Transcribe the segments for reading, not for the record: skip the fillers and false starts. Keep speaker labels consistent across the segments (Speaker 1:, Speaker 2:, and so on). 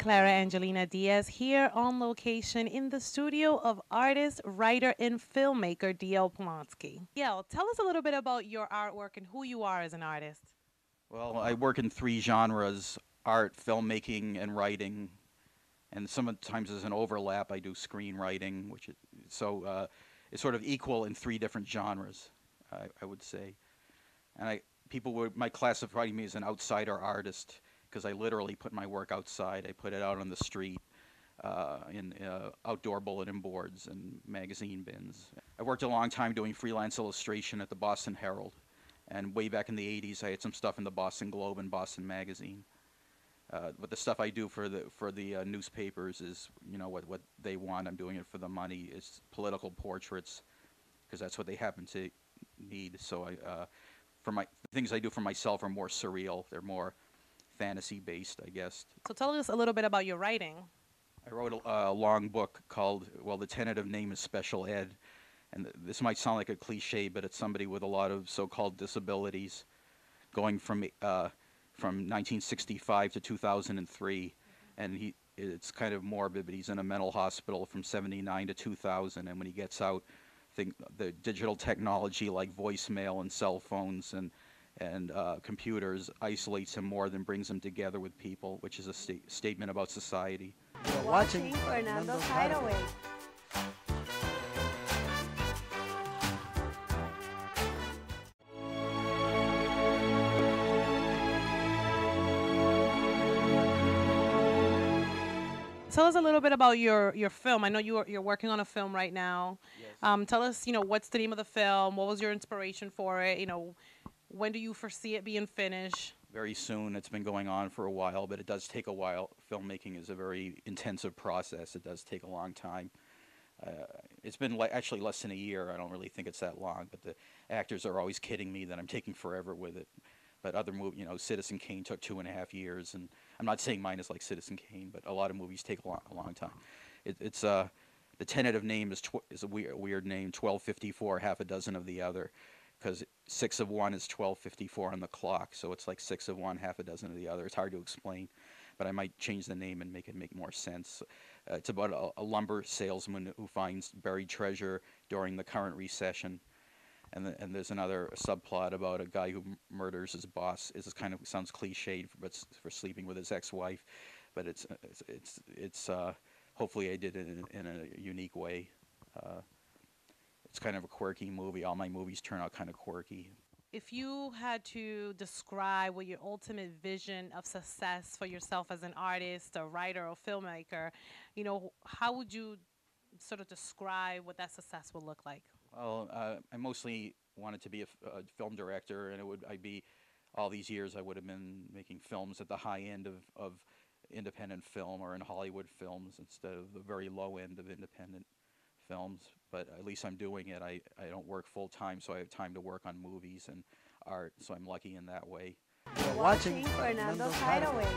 Speaker 1: Clara Angelina Diaz here on location in the studio of artist, writer, and filmmaker D.L.Polonsky. D.L., tell us a little bit about your artwork and who you are as an artist.
Speaker 2: Well, I work in three genres: art, filmmaking, and writing. And sometimes there's an overlap. I do screenwriting, it's sort of equal in three different genres, I would say. And people might classify me as an outsider artist because I literally put my work outside. I put it out on the street, in outdoor bulletin boards and magazine bins. I worked a long time doing freelance illustration at the Boston Herald. And way back in the 80s, I had some stuff in the Boston Globe and Boston Magazine. But the stuff I do for the newspapers is, what they want. I'm doing it for the money. It's political portraits because that's what they happen to need. So the things I do for myself are more surreal. They're more fantasy based, I guess.
Speaker 1: So tell us a little bit about your writing.
Speaker 2: I wrote a long book called, well, the tentative name is Special Ed. And this might sound like a cliche, but it's somebody with a lot of so-called disabilities going from 1965 to 2003. And it's kind of morbid, but he's in a mental hospital from 79 to 2000. And when he gets out, the digital technology like voicemail and cell phones and computers isolates him more than brings him together with people, which is a statement about society.
Speaker 3: You're watching Fernando's Hideaway.
Speaker 1: Tell us a little bit about your film. I know you're working on a film right now.
Speaker 2: Yes.
Speaker 1: Tell us, what's the name of the film? What was your inspiration for it? When do you foresee it being finished?
Speaker 2: Very soon. It's been going on for a while, but it does take a while. Filmmaking is a very intensive process. It does take a long time. It's been actually less than a year. I don't really think it's that long, but the actors are always kidding me that I'm taking forever with it. But other movies, Citizen Kane took 2.5 years, and I'm not saying mine is like Citizen Kane, but a lot of movies take a long time. It's the tentative name is a weird name, 1254, half a dozen of the other, because 6 of one is 1254 on the clock, so it's like 6 of one, half a dozen of the other. It's hard to explain, but I might change the name and make it make more sense. It's about a lumber salesman who finds buried treasure during the current recession. And there's another subplot about a guy who murders his boss. It kind of sounds cliched, but for sleeping with his ex-wife, but it's hopefully I did it in a unique way. It's kind of a quirky movie. All my movies turn out kind of quirky.
Speaker 1: If you had to describe what your ultimate vision of success for yourself as an artist, a writer, or filmmaker, how would you sort of describe what that success would look like?
Speaker 2: Well, I mostly wanted to be a film director, and I'd be all these years I would have been making films at the high end of independent film or in Hollywood films instead of the very low end of independent films. But at least I'm doing it. I don't work full time, so I have time to work on movies and art. So I'm lucky in that way.
Speaker 3: You're watching Fernando's Hideaway.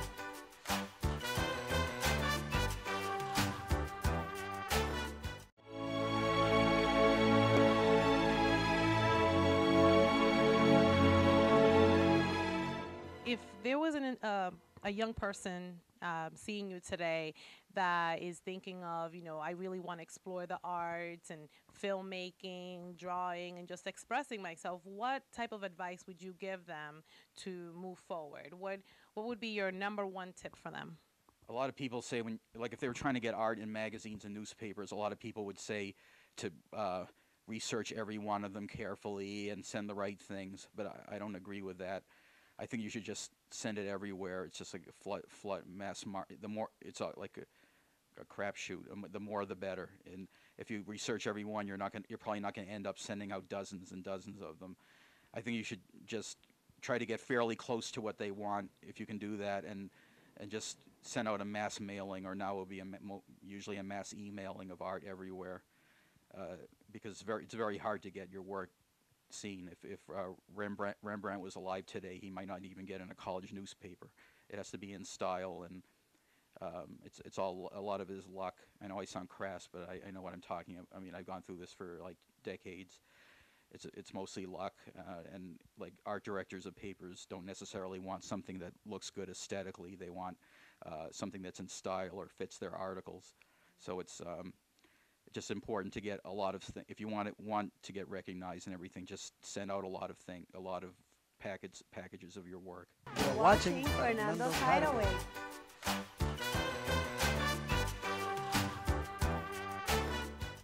Speaker 1: If there was a young person seeing you today that is thinking of, I really want to explore the arts and filmmaking, drawing, and just expressing myself, what type of advice would you give them to move forward? What would be your number one tip for them?
Speaker 2: A lot of people say if they were trying to get art in magazines and newspapers, a lot of people would say to research every one of them carefully and send the right things, but I don't agree with that. I think you should just send it everywhere. It's just like a flood mass market. The more it's like a crapshoot. The more, the better. And if you research every one, you're probably not going to end up sending out dozens and dozens of them. I think you should just try to get fairly close to what they want, if you can do that, and just send out a mass mailing, or now it will be usually a mass emailing of art everywhere, because it's very hard to get your work seen. If Rembrandt was alive today, he might not even get in a college newspaper. It has to be in style, and it's all a lot of it is luck. I know I sound crass, but I know what I'm talking about. I mean, I've gone through this for like decades. It's mostly luck, and like art directors of papers don't necessarily want something that looks good aesthetically. They want something that's in style or fits their articles. So it's just important to get a lot of if you want to get recognized and everything, just send out a lot of packages of your work.
Speaker 3: You're watching Fernando's Hideaway.